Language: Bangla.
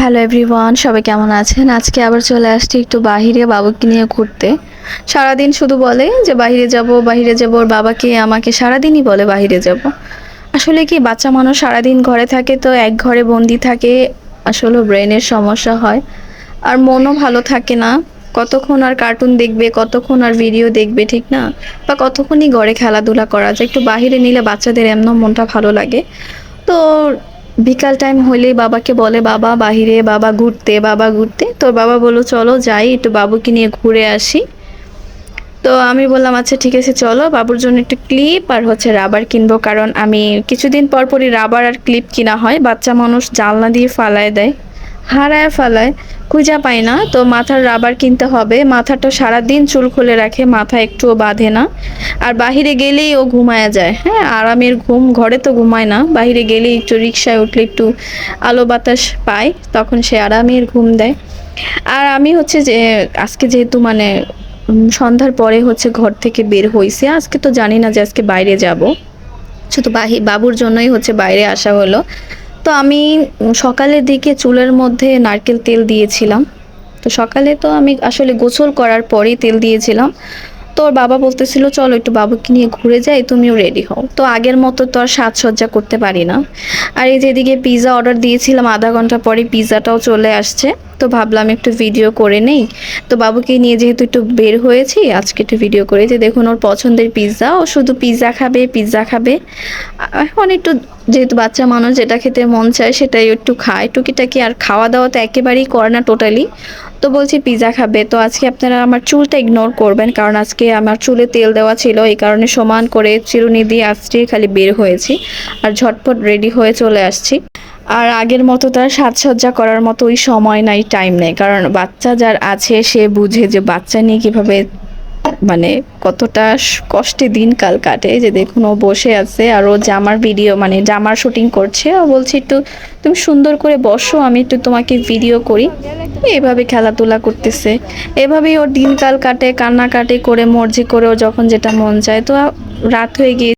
হ্যালো এভরিওয়ান, সবাই কেমন আছেন? আজকে আবার চলে আসছি একটু বাহিরে বাবুকে নিয়ে ঘুরতে। সারাদিন শুধু বলে যে বাহিরে যাব, বাহিরে যাব। ওর বাবাকে আমাকে সারাদিনই বলে বাহিরে যাব। আসলে কি বাচ্চা মানুষ সারাদিন ঘরে থাকে তো এক ঘরে বন্দি থাকে, আসলে ব্রেনের সমস্যা হয়। আর মনও ভালো থাকে না। কতক্ষণ আর কার্টুন দেখবে, কতক্ষণ আর ভিডিও দেখবে, ঠিক না? বা কতক্ষণই ঘরে খেলাধুলা করা যায়। একটু বাহিরে নিলে বাচ্চাদের এমন মনটা ভালো লাগে। তো বিকাল টাইম হইলেই বাবাকে বলে, বাবা বাহিরে, বাবা ঘুরতে, বাবা ঘুরতে। তো বাবা বলল চলো যাই একটু বাবুকে নিয়ে ঘুরে আসি। তো আমি বললাম আচ্ছা ঠিক আছে চলো, বাবুর জন্য একটু ক্লিপ আর হচ্ছে রাবার কিনবো, কারণ আমি কিছুদিন পর পরই রাবার আর ক্লিপ কিনা হয়। বাচ্চা মানুষ জানলা দিয়ে ফালায় দেয়, হারায় ফালায়, খুঁজা পায় না। তো মাথার রাবার কিনতে হবে। মাথাটা সারাদিন চুল খুলে রাখে, মাথা একটুও বাঁধে না। আর বাহিরে গেলেই ও ঘুমায়া যায়। হ্যাঁ, আরামের ঘুম। ঘরে তো ঘুমায় না, বাহিরে গেলেই একটু রিক্সায় উঠলে একটু আলো বাতাস পায়, তখন সে আরামের ঘুম দেয়। আর আমি হচ্ছে যে আজকে যেহেতু মানে সন্ধ্যার পরে হচ্ছে ঘর থেকে বের হইছি, আজকে তো জানি না যে আজকে বাইরে যাব, শুধু বাবুর জন্যই হচ্ছে বাইরে আসা হলো। তো আমি সকালের দিকে চুলের মধ্যে নারকেল তেল দিয়েছিলাম। তো সকালে তো আমি আসলে গোসল করার পরেই তেল দিয়েছিলাম। তো ওর বাবা বলতেছিল চলো একটু বাবুকে নিয়ে ঘুরে যাই, তুমিও রেডি হও। তো আগের মতো তো আর সাজসজ্জা করতে পারি না। আর এই যেদিকে পিৎজা অর্ডার দিয়েছিলাম, আধা ঘন্টা পরে পিৎজাটাও চলে আসছে। তো ভাবলাম একটু ভিডিও করে নেই। তো বাবুকে নিয়ে যেহেতু একটু বের হয়েছি, আজকে একটু ভিডিও করে যে দেখুন ওর পছন্দের পিৎজা, ও শুধু পিৎজা খাবে, পিৎজা খাবে। এখন একটু যেহেতু বাচ্চা মানুষ যেটা খেতে মন চায় সেটাই একটু খায় টুকিটাকি, আর খাওয়া দাওয়া তো একেবারেই করে না টোটালি। তো বলছি পিৎজা খাবে। তো আজকে আপনারা আমার চুলটা ইগনোর করবেন, কারণ আজকে আমার চুলে তেল দেওয়া ছিল, এই কারণে সমান করে চিরুনি দিয়ে আজকে খালি বের হয়েছি আর ঝটপট রেডি হয়ে চলে আসছি। আর আগের মতো তার সাজসজ্জা করার মতো ওই সময় নাই, টাইম নেই, কারণ বাচ্চা যার আছে সে বুঝে যে বাচ্চা নিয়ে কিভাবে মানে কতটা কষ্টে দিনকাল কাটে। যে দেখুন ও বসে আছে আর ও জামার ভিডিও মানে জামার শুটিং করছে। ও বলছে একটু তুমি সুন্দর করে বসো, আমি একটু তোমাকে ভিডিও করি। এভাবে খেলাধুলা করতেছে, এভাবেই ওর দিনকাল কাটে, কান্নাকাটি করে মর্জি করে ও যখন যেটা মন চায়। তো রাত হয়ে গিয়ে